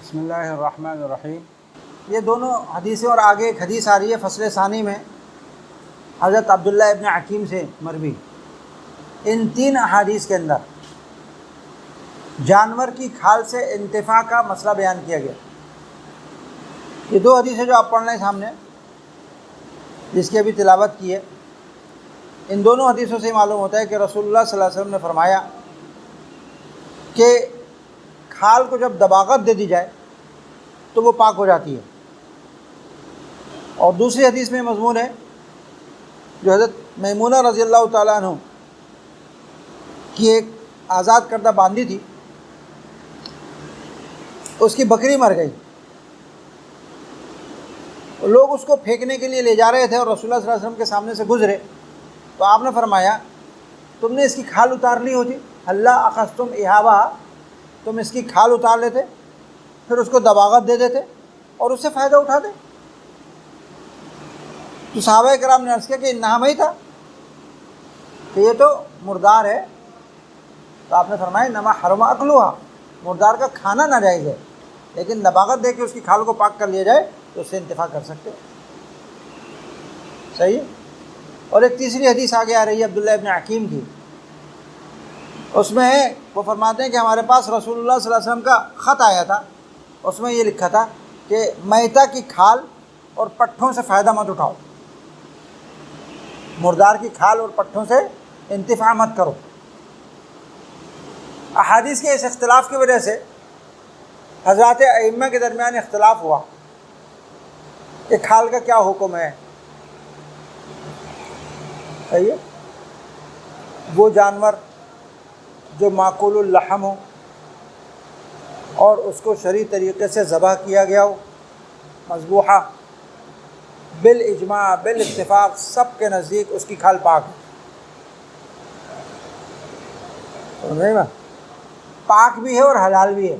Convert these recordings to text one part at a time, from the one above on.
بسم اللہ الرحمن الرحیم۔ یہ دونوں حدیثیں اور آگے ایک حدیث آ رہی ہے فصل ثانی میں حضرت عبداللہ ابن حکیم سے مروی۔ ان تین احادیث کے اندر جانور کی کھال سے انتفاع کا مسئلہ بیان کیا گیا۔ یہ دو حدیثیں جو آپ پڑھ رہے ہیں سامنے، جس کی ابھی تلاوت کی ہے، ان دونوں حدیثوں سے معلوم ہوتا ہے کہ رسول اللہ صلی اللہ علیہ وسلم نے فرمایا کہ کھال کو جب دباغت دے دی جائے تو وہ پاک ہو جاتی ہے۔ اور دوسری حدیث میں مضمون ہے جو حضرت میمونہ رضی اللہ تعالیٰ عنہ کی ایک آزاد کردہ باندی تھی، اس کی بکری مر گئی، لوگ اس کو پھینکنے کے لیے لے جا رہے تھے اور رسول اللہ صلی اللہ علیہ وسلم کے سامنے سے گزرے تو آپ نے فرمایا تم نے اس کی کھال اتار لی ہوتی، اللہ اخذتم احابہ، تم اس کی کھال اتار لیتے، پھر اس کو دباغت دے دیتے اور اس سے فائدہ اٹھاتے۔ تو صحابہ کرام نے عرض کیا کہ انہا میتہ، کہ یہ تو مردار ہے۔ تو آپ نے فرمایا انما حرم اکلھا، مردار کا کھانا ناجائز ہے، لیکن دباغت دے کے اس کی کھال کو پاک کر لیا جائے تو اس سے انتفاع کر سکتے۔ صحیح ہے۔ اور ایک تیسری حدیث آگے آ رہی ہے عبداللہ ابن حکیم کی، اس میں ہے وہ فرماتے ہیں کہ ہمارے پاس رسول اللہ صلی اللہ علیہ وسلم کا خط آیا تھا، اس میں یہ لکھا تھا کہ میتہ کی کھال اور پٹھوں سے فائدہ مت اٹھاؤ، مردار کی کھال اور پٹھوں سے انتفاع مت کرو۔ احادیث کے اس اختلاف کی وجہ سے حضرات ائمہ کے درمیان اختلاف ہوا کہ کھال کا کیا حکم ہے۔ صحیح ہے۔ وہ جانور جو معقول اللحم ہو اور اس کو شرعی طریقے سے ذبح کیا گیا ہو، مذبوحہ، بالاجماع بالاتفاق سب کے نزدیک اس کی کھال پاک ہے۔ سمجھ میں؟ پاک بھی ہے اور حلال بھی ہے،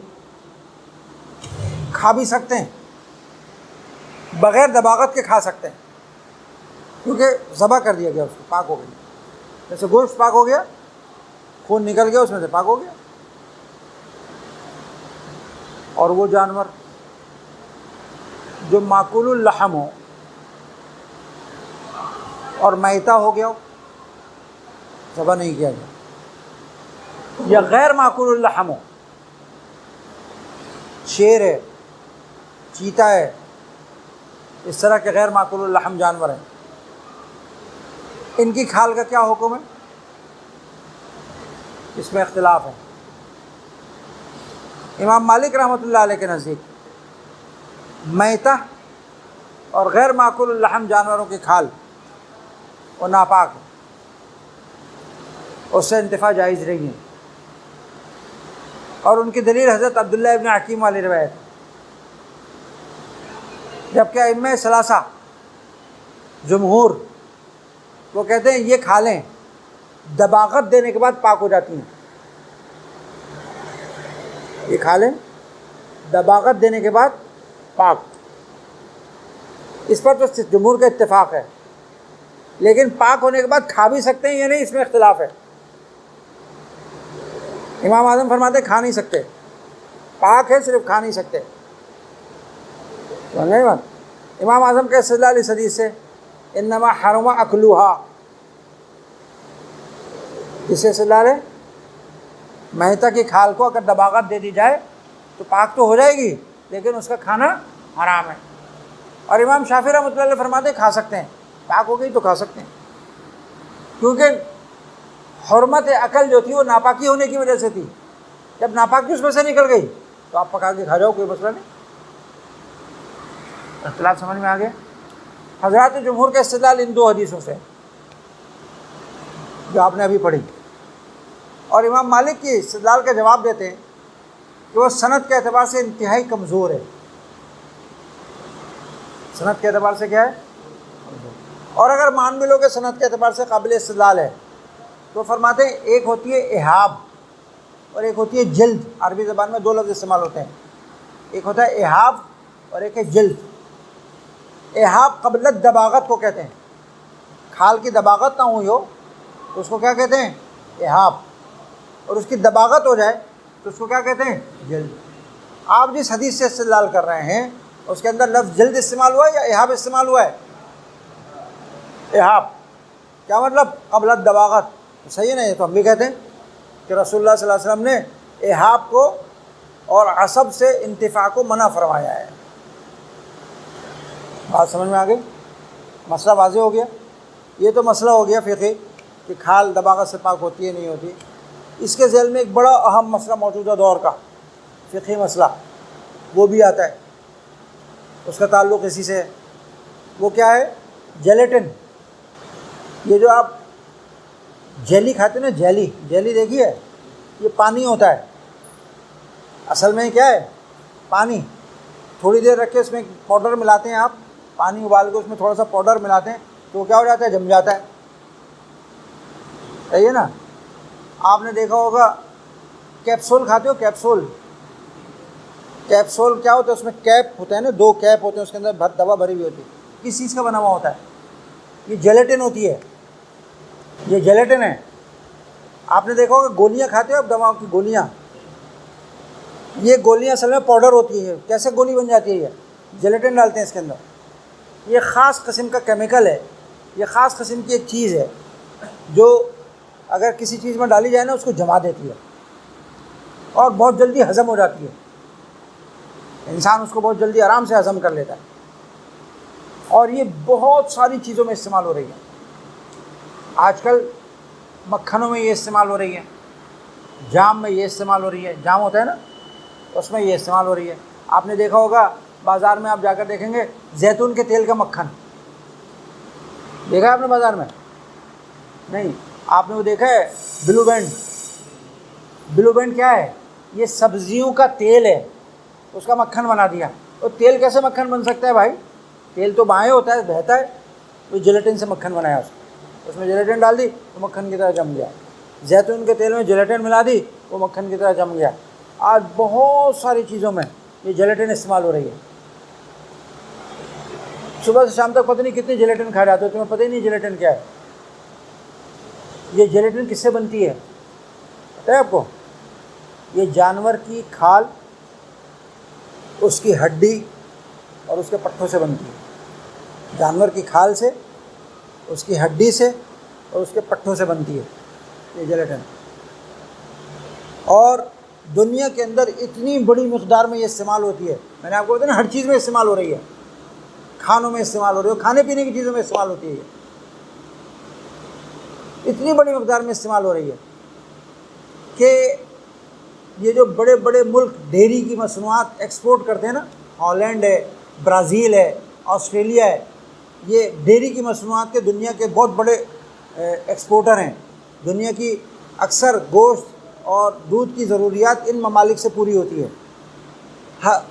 کھا بھی سکتے ہیں، بغیر دباغت کے کھا سکتے ہیں، کیونکہ ذبح کر دیا گیا، اس کو پاک ہو گئی۔ جیسے گوشت پاک ہو گیا، خون نکل گیا اس میں سے، پاک ہو گیا۔ اور وہ جانور جو معقول اللحم ہو اور میتہ ہو گیا ہو، ذبح نہیں کیا گیا، یا غیر معقول اللحم ہو، شیر ہے، چیتا ہے، اس طرح کے غیر معقول اللحم جانور ہیں، ان کی کھال کا کیا حکم ہے؟ اس میں اختلاف ہے۔ امام مالک رحمۃ اللہ علیہ کے نزدیک میتہ اور غیر معقول اللحم جانوروں کی کھال وہ ناپاک ہے، اس سے انتفاع جائز نہیں ہے۔ اور ان کی دلیل حضرت عبداللہ ابن حکیم والی روایت، جبکہ ائمہ ثلاثہ جمہور وہ کہتے ہیں یہ کھالیں دباغت دینے کے بعد پاک ہو جاتی ہیں، یہ کھالیں دباغت دینے کے بعد پاک، اس پر تو جمہور کا اتفاق ہے۔ لیکن پاک ہونے کے بعد کھا بھی سکتے ہیں یا نہیں، اس میں اختلاف ہے۔ امام اعظم فرماتے ہیں کھا نہیں سکتے، پاک ہے صرف کھا نہیں سکتے۔ سمجھے بات؟ امام اعظم کا استدلال اس حدیث سے انما حرم اکلھا، اس سے استدلال ہے میتہ کی کھال کو اگر دباغت دے دی جائے تو پاک تو ہو جائے گی، لیکن اس کا کھانا حرام ہے۔ اور امام شافعی رحمۃ اللہ علیہ فرماتے ہیں کھا سکتے ہیں، پاک ہو گئی تو کھا سکتے ہیں، کیونکہ حرمت عقل جو تھی وہ ناپاکی ہونے کی وجہ سے تھی، جب ناپاکی اس میں سے نکل گئی تو آپ پکا کے کھا جاؤ، کوئی مسئلہ نہیں۔ اختلاف سمجھ میں آ گیا؟ حضرات جمہور کا استدلال ان دو حدیثوں سے جو آپ نے ابھی پڑھی، اور امام مالک کی استدلال کا جواب دیتے ہیں کہ وہ سند کے اعتبار سے انتہائی کمزور ہے۔ سند کے اعتبار سے کیا ہے؟ اور اگر مان بھی لو کہ سند کے اعتبار سے قابل استدلال ہے تو فرماتے ہیں ایک ہوتی ہے احاب اور ایک ہوتی ہے جلد۔ عربی زبان میں دو لفظ استعمال ہوتے ہیں، ایک ہوتا ہے احاب اور ایک ہے جلد۔ احاب قبل دباغت کو کہتے ہیں، کھال کی دباغت نہ ہوئی ہو تو اس کو کیا کہتے ہیں؟ احاب، اور اس کی دباغت ہو جائے تو اس کو کیا کہتے ہیں؟ جلد۔ آپ جس حدیث سے استدلال کر رہے ہیں اس کے اندر لفظ جلد استعمال ہوا ہے یا احاب استعمال ہوا ہے؟ احاب کیا مطلب؟ قبل الدواغت. صحیح ہے نا؟ یہ تو ہم بھی کہتے ہیں کہ رسول اللہ صلی اللہ علیہ وسلم نے احاب کو اور عصب سے انتفاع کو منع فرمایا ہے. بات سمجھ میں آ گئی؟ مسئلہ واضح ہو گیا. یہ تو مسئلہ ہو گیا فقہی کہ کھال دباغت سے پاک ہوتی ہے نہیں ہوتی. اس کے ذیل میں ایک بڑا اہم مسئلہ موجودہ دور کا فقہی مسئلہ وہ بھی آتا ہے، اس کا تعلق اسی سے ہے. وہ کیا ہے؟ جیلیٹن. یہ جو آپ جیلی کھاتے ہیں نا، جیلی دیکھی ہے؟ یہ پانی ہوتا ہے اصل میں. کیا ہے؟ پانی. تھوڑی دیر رکھ کے اس میں پاؤڈر ملاتے ہیں آپ، پانی ابال کے اس میں تھوڑا سا پاؤڈر ملاتے ہیں تو کیا ہو جاتا ہے؟ جم جاتا ہے. صحیح ہے نا؟ آپ نے دیکھا ہوگا کیپسول کھاتے ہو؟ کیپسول کیا ہوتا ہے؟ اس میں کیپ ہوتا ہے نا، 2 کیپ ہوتے ہیں، اس کے اندر دوا بھری ہوئی ہوتی ہے. کس چیز کا بنا ہوا ہوتا ہے؟ یہ جیلیٹن ہوتی ہے. یہ جیلیٹن ہے. آپ نے دیکھا ہوگا گولیاں کھاتے ہو اب، دواؤں کی گولیاں. یہ گولیاں اصل میں پاؤڈر ہوتی ہے. کیسے گولی بن جاتی ہے؟ یہ جیلیٹن ڈالتے ہیں اس کے اندر. یہ خاص قسم کا کیمیکل ہے، یہ خاص قسم کی ایک چیز ہے جو اگر کسی چیز میں ڈالی جائے نا اس کو جما دیتی ہے اور بہت جلدی ہضم ہو جاتی ہے. انسان اس کو بہت جلدی آرام سے ہضم کر لیتا ہے. اور یہ بہت ساری چیزوں میں استعمال ہو رہی ہے. آج کل مکھنوں میں یہ استعمال ہو رہی ہے، جام میں یہ استعمال ہو رہی ہے. جام ہوتا ہے نا، اس میں یہ استعمال ہو رہی ہے. آپ نے دیکھا ہوگا بازار میں، آپ جا کر دیکھیں گے زیتون کے تیل کا مکھن. دیکھا ہے آپ نے بازار میں؟ نہیں. آپ نے وہ دیکھا ہے بلو بینڈ؟ بلو بینڈ کیا ہے؟ یہ سبزیوں کا تیل ہے، اس کا مکھن بنا دیا. اور تیل کیسے مکھن بن سکتا ہے بھائی؟ تیل تو بائیں ہوتا ہے، بہتا ہے. وہ جیلیٹن سے مکھن بنایا اس میں جیلیٹن ڈال دی تو مکھن کی طرح جم گیا. زیتون کے تیل میں جیلیٹن ملا دی وہ مکھن کی طرح جم گیا. آج بہت ساری چیزوں میں یہ جیلیٹن استعمال ہو رہی ہے. صبح سے شام تک پتہ نہیں کتنی جیلیٹن کھا جاتے ہو، تمہیں پتہ ہی نہیں جیلیٹن کیا ہے. یہ جیلیٹن کس سے بنتی ہے پتہ ہے آپ کو؟ یہ جانور کی کھال، اس کی ہڈی اور اس کے پٹھوں سے بنتی ہے. جانور کی کھال سے، اس کی ہڈی سے اور اس کے پٹھوں سے بنتی ہے یہ جیلیٹن. اور دنیا کے اندر اتنی بڑی مقدار میں یہ استعمال ہوتی ہے. میں نے آپ کو بتایا نا، ہر چیز میں استعمال ہو رہی ہے. کھانوں میں استعمال ہو رہی ہے، کھانے پینے کی چیزوں میں استعمال ہوتی ہے. اتنی بڑی مقدار میں استعمال ہو رہی ہے کہ یہ جو بڑے بڑے ملک ڈیری کی مصنوعات ایکسپورٹ کرتے ہیں نا، ہالینڈ ہے، برازیل ہے، آسٹریلیا ہے، یہ ڈیری کی مصنوعات کے دنیا کے بہت بڑے ایکسپورٹر ہیں. دنیا کی اکثر گوشت اور دودھ کی ضروریات ان ممالک سے پوری ہوتی ہے.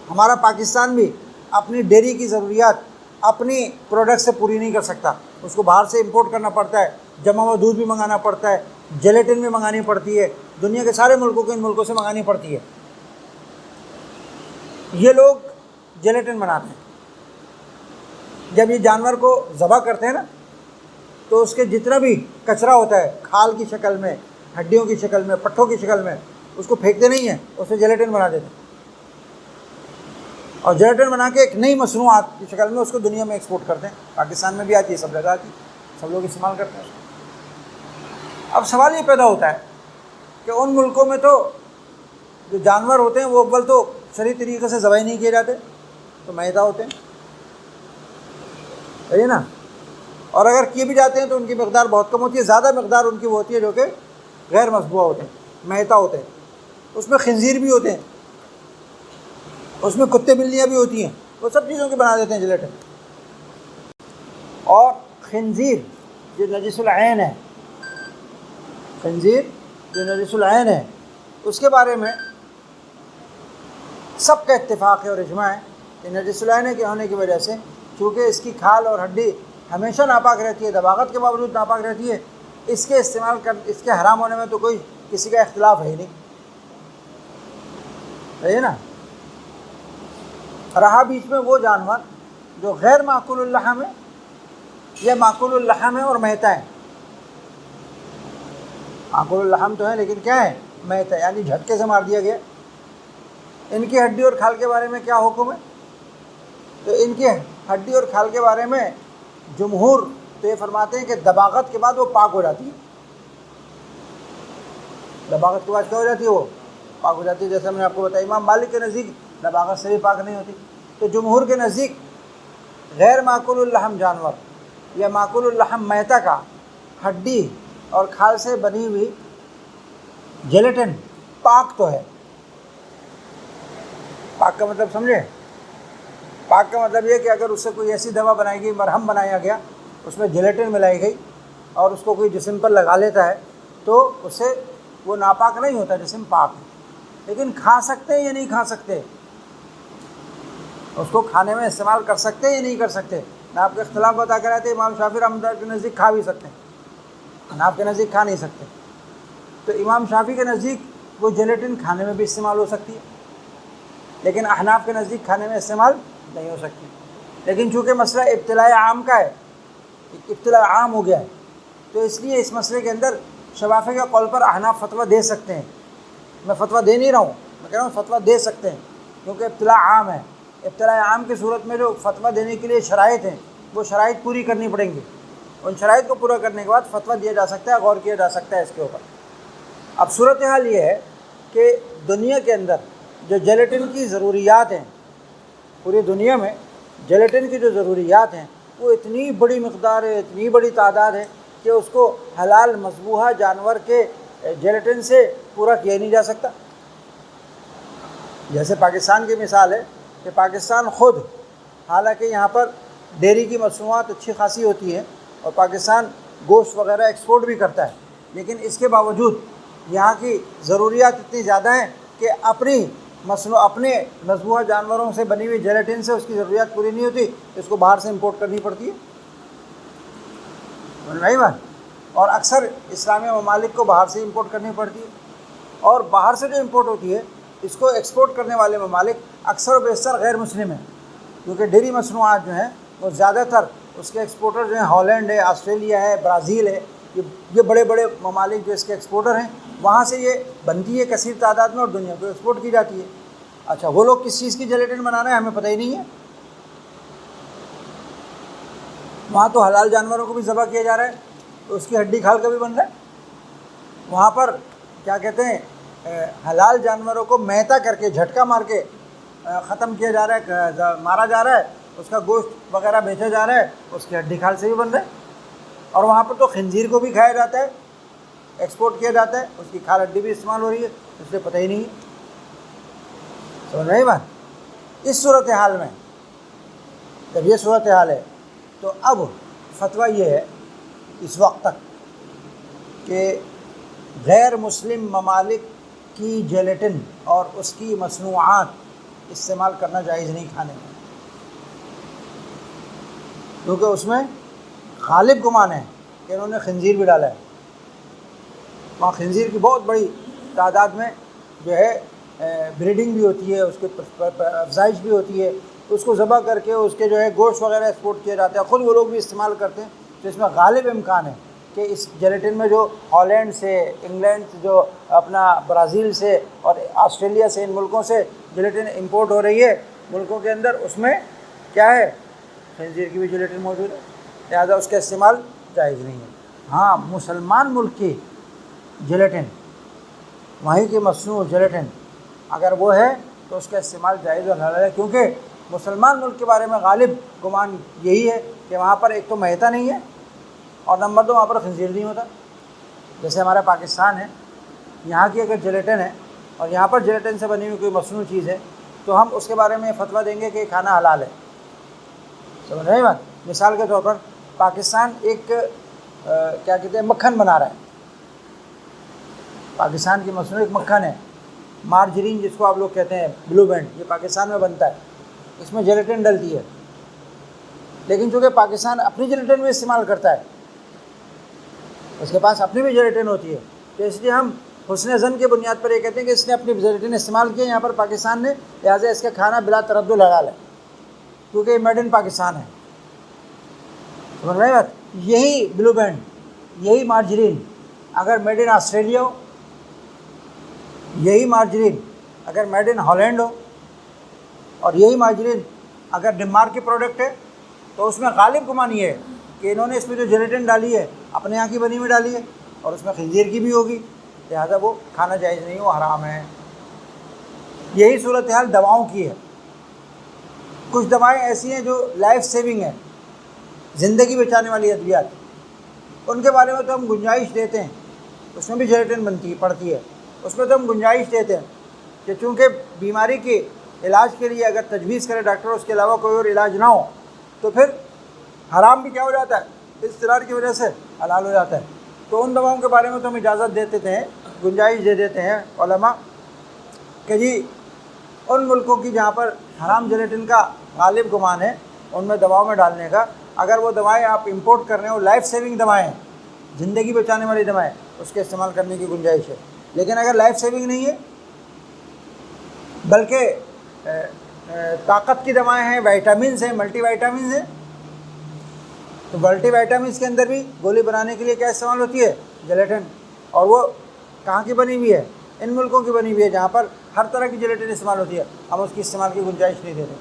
ہمارا پاکستان بھی اپنی ڈیری کی ضروریات اپنی پروڈکٹ سے پوری نہیں کر سکتا، اس کو باہر سے امپورٹ کرنا پڑتا ہے. جمع ہوا دودھ بھی منگانا پڑتا ہے، جیلیٹن بھی منگانی پڑتی ہے، دنیا کے سارے ملکوں کو ان ملکوں سے منگانی پڑتی ہے. یہ لوگ جیلیٹن بناتے ہیں. جب یہ جانور کو ذبح کرتے ہیں نا تو اس کے جتنا بھی کچرا ہوتا ہے، کھال کی شکل میں، ہڈیوں کی شکل میں، پٹھوں کی شکل میں، اس کو پھینکتے نہیں ہیں، اس سے جیلیٹن بنا دیتے ہیں. اور جیلیٹن بنا کے ایک نئی مصنوعات کی شکل میں اس کو دنیا میں ایکسپورٹ کرتے ہیں. پاکستان میں بھی آتی ہے، سب جگہ آتی ہے، سب لوگ استعمال کرتے ہیں. اب سوال یہ پیدا ہوتا ہے کہ ان ملکوں میں تو جو جانور ہوتے ہیں وہ اول تو شرعی طریقے سے ذبح نہیں کیے جاتے، تو میتہ ہوتے ہیں، صحیح ہے نا؟ اور اگر کیے بھی جاتے ہیں تو ان کی مقدار بہت کم ہوتی ہے. زیادہ مقدار ان کی وہ ہوتی ہے جو کہ غیر مذبوحہ ہوتے ہیں، میتہ ہوتے ہیں. اس میں خنزیر بھی ہوتے ہیں، اس میں کتے بلیاں بھی ہوتی ہیں، وہ سب چیزوں کے بنا دیتے ہیں جیلیٹن. اور خنزیر جو نجس العین ہے، خنزیر جو نجس العین ہے، اس کے بارے میں سب کا اتفاق ہے اور اجماع ہے کہ نجس العین کے ہونے کی وجہ سے، چونکہ اس کی کھال اور ہڈی ہمیشہ ناپاک رہتی ہے، دباغت کے باوجود ناپاک رہتی ہے، اس کے استعمال اس کے حرام ہونے میں تو کوئی کسی کا اختلاف ہے ہی نہیں. ہے نا؟ رہا بیچ میں وہ جانور جو غیر معقول اللحم ہے یا معقول اللحم ہے اور میتہ ہے. معقول اللحم تو ہے لیکن کیا ہے؟ میتہ، یعنی جھٹکے سے مار دیا گیا. ان کی ہڈی اور کھال کے بارے میں کیا حکم ہے؟ تو ان کی ہڈی اور کھال کے بارے میں جمہور تو یہ فرماتے ہیں کہ دباغت کے بعد وہ پاک ہو جاتی ہے. دباغت کے بعد کیا ہو جاتی ہے؟ وہ پاک ہو جاتی ہے. جیسے میں نے آپ کو بتایا امام مالک کے نزدیک دباغت سے بھی پاک نہیں ہوتی. تو جمہور کے نزدیک غیر معقول اللحم جانور یا معقول اللحم میتہ کا ہڈی اور کھال سے بنی ہوئی جیلیٹن پاک تو ہے. پاک کا مطلب سمجھے؟ پاک کا مطلب یہ کہ اگر اس سے کوئی ایسی دوا بنائی گئی، مرہم بنایا گیا، اس میں جیلیٹن ملائی گئی اور اس کو کوئی جسم پر لگا لیتا ہے تو اس سے وہ ناپاک نہیں ہوتا، جسم پاک ہے. لیکن کھا سکتے ہیں یا نہیں کھا سکتے؟ اس کو کھانے میں استعمال کر سکتے ہیں یا نہیں کر سکتے؟ میں آپ کو اختلاف بتا کر آئے تھے. امام شافعی رحمۃ اللہ کے نزدیک کھا بھی سکتے ہیں، حناف کے نزدیک کھا نہیں سکتے. تو امام شافعی کے نزدیک وہ جیلیٹن کھانے میں بھی استعمال ہو سکتی ہے، لیکن احناف کے نزدیک کھانے میں استعمال نہیں ہو سکتی. لیکن چونکہ مسئلہ ابتلاء عام کا ہے، ابتلاء عام ہو گیا ہے، تو اس لیے اس مسئلے کے اندر شفافی کے قول پر احناف فتویٰ دے سکتے ہیں. میں فتویٰ دے نہیں رہا ہوں، میں کہہ رہا ہوں فتویٰ دے سکتے ہیں کیونکہ ابتلاء عام ہے. ابتلاء عام کی صورت میں جو فتویٰ دینے کے لیے شرائط ہیں وہ شرائط پوری کرنی پڑیں گی. ان شرائط کو پورا کرنے کے بعد فتویٰ دیا جا سکتا ہے، غور کیا جا سکتا ہے اس کے اوپر. اب صورتحال یہ ہے کہ دنیا کے اندر جو جیلیٹن کی ضروریات ہیں، پوری دنیا میں جیلیٹن کی جو ضروریات ہیں وہ اتنی بڑی مقدار ہے، اتنی بڑی تعداد ہے کہ اس کو حلال مذبوحہ جانور کے جیلیٹن سے پورا کیا نہیں جا سکتا. جیسے پاکستان کی مثال ہے کہ پاکستان خود، حالانکہ یہاں پر ڈیری کی مصنوعات اچھی خاصی ہوتی ہیں اور پاکستان گوشت وغیرہ ایکسپورٹ بھی کرتا ہے، لیکن اس کے باوجود یہاں کی ضروریات اتنی زیادہ ہیں کہ اپنے مذبوحہ جانوروں سے بنی ہوئی جیلیٹن سے اس کی ضروریات پوری نہیں ہوتی، اس کو باہر سے امپورٹ کرنی پڑتی ہے. سمجھ میں آئی بات؟ اور اکثر اسلامی ممالک کو باہر سے امپورٹ کرنی پڑتی ہے، اور باہر سے جو امپورٹ ہوتی ہے اس کو ایکسپورٹ کرنے والے ممالک اکثر و بیشتر غیر مسلم ہیں، کیونکہ ڈیری مصنوعات جو ہیں وہ زیادہ تر اس کے ایکسپورٹر جو ہیں ہالینڈ ہے، آسٹریلیا ہے، برازیل ہے، یہ بڑے بڑے ممالک جو اس کے ایکسپورٹر ہیں، وہاں سے یہ بنتی ہے کثیر تعداد میں اور دنیا کو ایکسپورٹ کی جاتی ہے. اچھا وہ لوگ کس چیز کی جیلیٹن بنا رہے ہیں ہمیں پتہ ہی نہیں ہے. وہاں تو حلال جانوروں کو بھی ذبح کیا جا رہا ہے تو اس کی ہڈی کھال کا بھی بن رہا ہے. وہاں پر کیا کہتے ہیں، حلال جانوروں کو میتہ کر کے جھٹکا مار کے ختم کیا جا رہا ہے، مارا جا رہا ہے، اس کا گوشت وغیرہ بیچا جا رہا ہے، اس کی ہڈی کھال سے بھی بن رہا ہے. اور وہاں پر تو خنزیر کو بھی کھایا جاتا ہے، ایکسپورٹ کیا جاتا ہے، اس کی کھال ہڈی بھی استعمال ہو رہی ہے، اس لیے پتہ ہی نہیں ہے. سمجھ رہی بات؟ اس صورتحال میں جب یہ صورتحال ہے تو اب فتویٰ یہ ہے اس وقت تک کہ غیر مسلم ممالک کی جیلیٹن اور اس کی مصنوعات استعمال کرنا جائز نہیں کھانے میں، کیونکہ اس میں غالب گمان ہے کہ انہوں نے خنزیر بھی ڈالا ہے. وہاں خنزیر کی بہت بڑی تعداد میں جو ہے بریڈنگ بھی ہوتی ہے، اس کے افزائش بھی ہوتی ہے، اس کو ذبح کر کے اس کے جو ہے گوشت وغیرہ ایکسپورٹ کیا جاتا ہے، خود وہ لوگ بھی استعمال کرتے ہیں. تو اس میں غالب امکان ہے کہ اس جیلیٹن میں جو ہالینڈ سے، انگلینڈ سے، جو اپنا برازیل سے اور آسٹریلیا سے، ان ملکوں سے جیلیٹن امپورٹ ہو رہی ہے ملکوں کے اندر، اس میں کیا ہے، خنزیر کی بھی جیلیٹن موجود ہے، لہٰذا اس کا استعمال جائز نہیں ہے. ہاں مسلمان ملک کی جیلیٹن، وہیں کی مصنوع جیلیٹن اگر وہ ہے تو اس کا استعمال جائز اور حلال ہے، کیونکہ مسلمان ملک کے بارے میں غالب گمان یہی ہے کہ وہاں پر ایک تو میتہ نہیں ہے اور نمبر 2 وہاں پر خنزیر نہیں ہوتا. جیسے ہمارا پاکستان ہے، یہاں کی اگر جیلیٹن ہے اور یہاں پر جیلیٹن سے بنی ہوئی کوئی مصنوع چیز ہے تو ہم اس کے بارے میں فتویٰ دیں گے کہ یہ کھانا حلال ہے. سمجھ رہے ہیں بات؟ مثال کے طور پر پاکستان ایک کیا کہتے ہیں مکھن بنا رہا ہے، پاکستان کی مصنوع ایک مکھن ہے، مارجرین جس کو آپ لوگ کہتے ہیں، بلو بینڈ، یہ پاکستان میں بنتا ہے، اس میں جیلیٹن ڈلتی ہے. لیکن چونکہ پاکستان اپنی جیلیٹن میں استعمال کرتا ہے، اس کے پاس اپنی بھی جیلیٹن ہوتی ہے، تو اس لیے ہم حسن ظن کی بنیاد پر یہ کہتے ہیں کہ اس نے اپنی جیلیٹن استعمال کی یہاں پر پاکستان نے، لہٰذا اس کا کھانا بلا تردد حلال ہے، کیونکہ یہ میڈ ان پاکستان ہے. سمجھ رہے ہیں بات؟ یہی بلو بینڈ، یہی مارجرین اگر میڈ ان آسٹریلیا ہو، یہی مارجرین اگر میڈ ان ہالینڈ ہو اور یہی مارجرین اگر ڈنمارک کی پروڈکٹ ہے تو اس میں غالب گمان یہ ہے کہ انہوں نے اس میں جو جیلیٹن ڈالی ہے اپنے یہاں کی بنی ہوئی ڈالی ہے اور اس میں خنزیر کی بھی ہوگی، لہٰذا وہ کھانا جائز نہیں، وہ حرام ہے۔ یہی صورتحال دواؤں کی ہے۔ کچھ دوائیں ایسی ہیں جو لائف سیونگ ہیں، زندگی بچانے والی ادویات، ان کے بارے میں تو ہم گنجائش دیتے ہیں، اس میں بھی جیلیٹن پڑتی ہے، اس میں تو ہم گنجائش دیتے ہیں کہ چونکہ بیماری کے علاج کے لیے اگر تجویز کرے ڈاکٹر اس کے علاوہ کوئی اور علاج نہ ہو تو پھر حرام بھی کیا ہو جاتا ہے، اضطرار کی وجہ سے حلال ہو جاتا ہے۔ تو ان دواؤں کے بارے میں تو ہم اجازت دے دیتے ہیں، گنجائش دے دیتے ہیں علماء کہ جی ان ملکوں کی جہاں پر حرام جیلیٹن کا غالب گمان ہے ان میں دواؤں میں ڈالنے کا، اگر وہ دوائیں آپ امپورٹ کر رہے ہیں وہ لائف سیونگ دوائیں ہیں، زندگی بچانے والی دوائیں، اس کے استعمال کرنے کی گنجائش ہے۔ لیکن اگر لائف سیونگ نہیں ہے بلکہ طاقت کی دوائیں ہیں، وائٹامنس ہیں، ملٹی وائٹامنس ہیں، تو ملٹی وائٹامنس کے اندر بھی گولی بنانے کے لیے کیا استعمال ہوتی ہے؟ جیلیٹن، اور وہ کہاں کی بنی ہوئی ہے؟ ان ملکوں کی بنی ہوئی ہے جہاں پر ہر طرح کی جیلیٹن استعمال ہوتی ہے، ہم اس کی استعمال کی گنجائش نہیں دیتے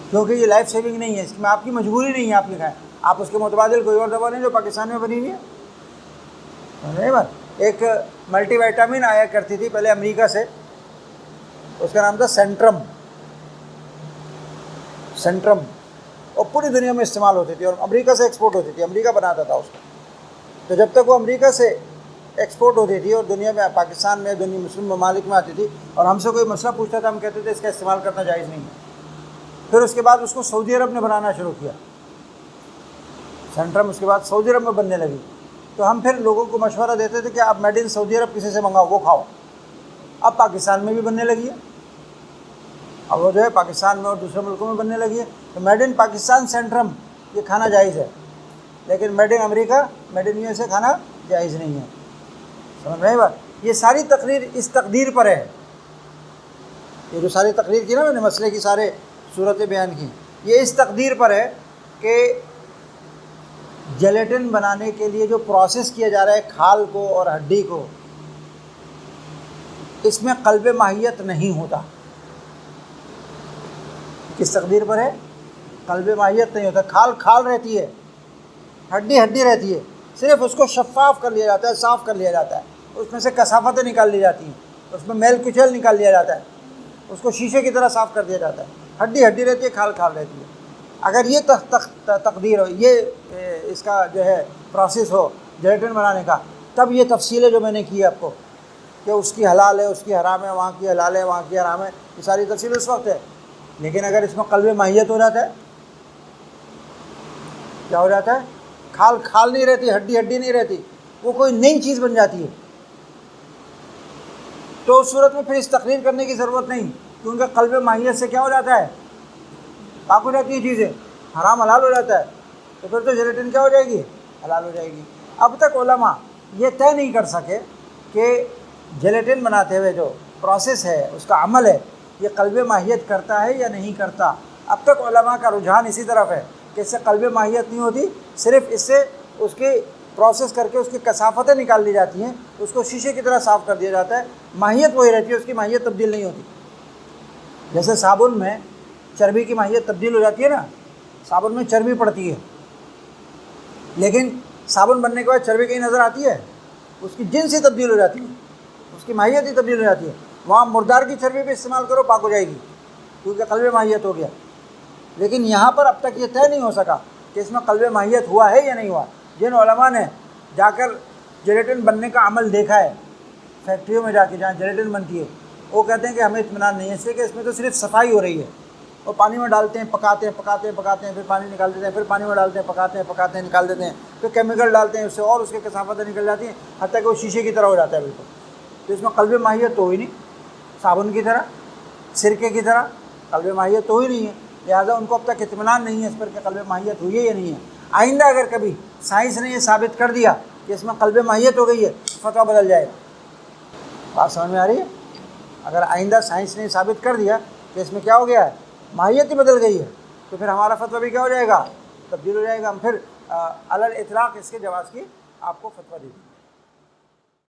کیونکہ یہ لائف سیونگ نہیں ہے، اس میں آپ کی مجبوری نہیں ہے آپ کی کھائیں، آپ اس کے متبادل کوئی اور دوا نہیں جو پاکستان میں بنی ہوئی ہے۔ نہیں بات، ایک ملٹی وائٹامن آیا کرتی تھی پہلے امریکہ سے، اس کا نام تھا سینٹرم، اور پوری دنیا میں استعمال ہوتی تھی اور امریکہ سے ایکسپورٹ ہوتی تھی، امریکہ بناتا تھا اس کو۔ تو جب تک وہ امریکہ سے ایکسپورٹ ہوتی تھی اور دنیا میں پاکستان میں دنیا مسلم ممالک میں آتی تھی اور ہم سے کوئی مسئلہ پوچھتا تھا، ہم کہتے تھے اس کا استعمال کرنا جائز نہیں ہے۔ پھر اس کے بعد اس کو سعودی عرب نے بنانا شروع کیا، سینٹرم اس کے بعد سعودی عرب میں بننے لگی، تو ہم پھر لوگوں کو مشورہ دیتے تھے کہ آپ میڈ ان سعودی عرب کسی سے منگاؤ وہ کھاؤ۔ اب پاکستان میں بھی بننے لگی ہے، اب وہ جو ہے پاکستان میں اور دوسرے ملکوں میں بننے لگی ہے، تو میڈ ان پاکستان سینٹرم یہ کھانا جائز ہے، لیکن made in America, made in USA کھانا جائز نہیں ہے۔ سمجھ رہے ہیں بات؟ یہ ساری تقریر اس تقدیر پر ہے، یہ جو ساری تقریر کی نا میں نے مسئلے کی سارے صورتیں بیان کی، یہ اس تقدیر پر ہے کہ جیلیٹن بنانے کے لیے جو پروسیس کیا جا رہا ہے کھال کو اور ہڈی کو، اس میں قلب ماہیت نہیں ہوتا۔ کس تقدیر پر ہے؟ قلب ماہیت نہیں ہوتا، کھال رہتی ہے، ہڈی رہتی ہے، صرف اس کو شفاف کر لیا جاتا ہے، صاف کر لیا جاتا ہے، اس میں سے کثافتیں نکال لی جاتی ہیں، اس میں میل کچیل نکال لیا جاتا ہے، اس کو شیشے کی طرح صاف کر دیا جاتا ہے، ہڈی رہتی ہے، کھال رہتی ہے۔ اگر یہ تقدیر ہو، یہ اس کا جو ہے پروسیس ہو جیلیٹن بنانے کا، تب یہ تفصیلیں جو میں نے کی آپ کو کہ اس کی حلال ہے، اس کی حرام ہے، وہاں کی حلال ہے، وہاں کی حرام ہے، یہ ساری تفصیل اس وقت ہے۔ لیکن اگر اس میں قلب ماہیت ہو جاتا ہے، کیا ہو جاتا ہے؟ کھال نہیں رہتی، ہڈی نہیں رہتی، وہ کوئی نئی چیز بن جاتی ہے، تو اس صورت میں پھر اس تقریر کرنے کی ضرورت نہیں، کیونکہ قلب ماہیت سے کیا ہو جاتا ہے؟ پاک ہو جاتی ہے چیزیں، حرام حلال ہو جاتا ہے، تو پھر تو جیلیٹن کیا ہو جائے گی؟ حلال ہو جائے گی۔ اب تک علماء یہ طے نہیں کر سکے کہ جیلیٹن بناتے ہوئے جو پروسیس ہے، اس کا عمل ہے، یہ قلب ماہیت کرتا ہے یا نہیں کرتا۔ اب تک علماء کا رجحان اسی طرف ہے کہ اس سے قلب ماہیت نہیں ہوتی، صرف اس سے اس کی پروسیس کر کے اس کی کثافتیں نکال لی جاتی ہیں، اس کو شیشے کی طرح صاف کر دیا جاتا ہے، ماہیت وہی رہتی ہے، اس کی ماہیت تبدیل نہیں ہوتی۔ جیسے صابن میں چربی کی ماہیت تبدیل ہو جاتی ہے نا، صابن میں چربی پڑتی ہے، لیکن صابن بننے کے بعد چربی کہیں نظر آتی ہے؟ اس کی جنس ہی تبدیل ہو جاتی ہے، اس کی ماہیت ہی تبدیل ہو جاتی ہے۔ وہاں مردار کی چربی بھی استعمال کرو، پاک ہو جائے گی، کیونکہ قلب ماہیت ہو گیا۔ لیکن یہاں پر اب تک یہ طے نہیں ہو سکا کہ اس میں قلب ماہیت ہوا ہے یا نہیں ہوا۔ جن علماء نے جا کر جیلیٹن بننے کا عمل دیکھا ہے فیکٹریوں میں جا کے جہاں جیلیٹن بنتی ہے، وہ کہتے ہیں کہ ہمیں اطمینان نہیں ہے، اس لیے کہ اس میں تو صرف صفائی ہو رہی ہے، وہ پانی میں ڈالتے ہیں، پکاتے ہیں، پھر پانی نکال دیتے ہیں، پھر پانی میں ڈالتے ہیں، پکاتے ہیں، نکال دیتے ہیں، پھر کیمیکل ڈالتے ہیں اس سے اور اس کے کثافتیں نکل جاتی ہیں، حتیٰ کہ وہ شیشے کی طرح ہو جاتا ہے بالکل۔ تو اس میں قلب ماہیت تو ہوئی نہیں، صابن کی طرح، سرکے کی طرح قلب ماہیت تو ہوئی نہیں ہے، لہٰذا ان کو اب تک اطمینان نہیں ہے اس پر کہ قلب ماہیت ہوئی ہے یا نہیں ہے۔ آئندہ اگر کبھی سائنس نے یہ ثابت کر دیا کہ اس میں قلب ماہیت ہو گئی ہے، فتویٰ بدل جائے گا۔ بات سمجھ میں آ رہی ہے؟ اگر آئندہ سائنس نے ثابت کر دیا کہ اس میں کیا ہو گیا ہے، ماہیت ہی بدل گئی ہے، تو پھر ہمارا فتویٰ بھی کیا ہو جائے گا؟ تبدیل ہو جائے گا۔ ہم پھر علی الاطلاق اس کے جواز کی آپ کو فتویٰ دیں گے۔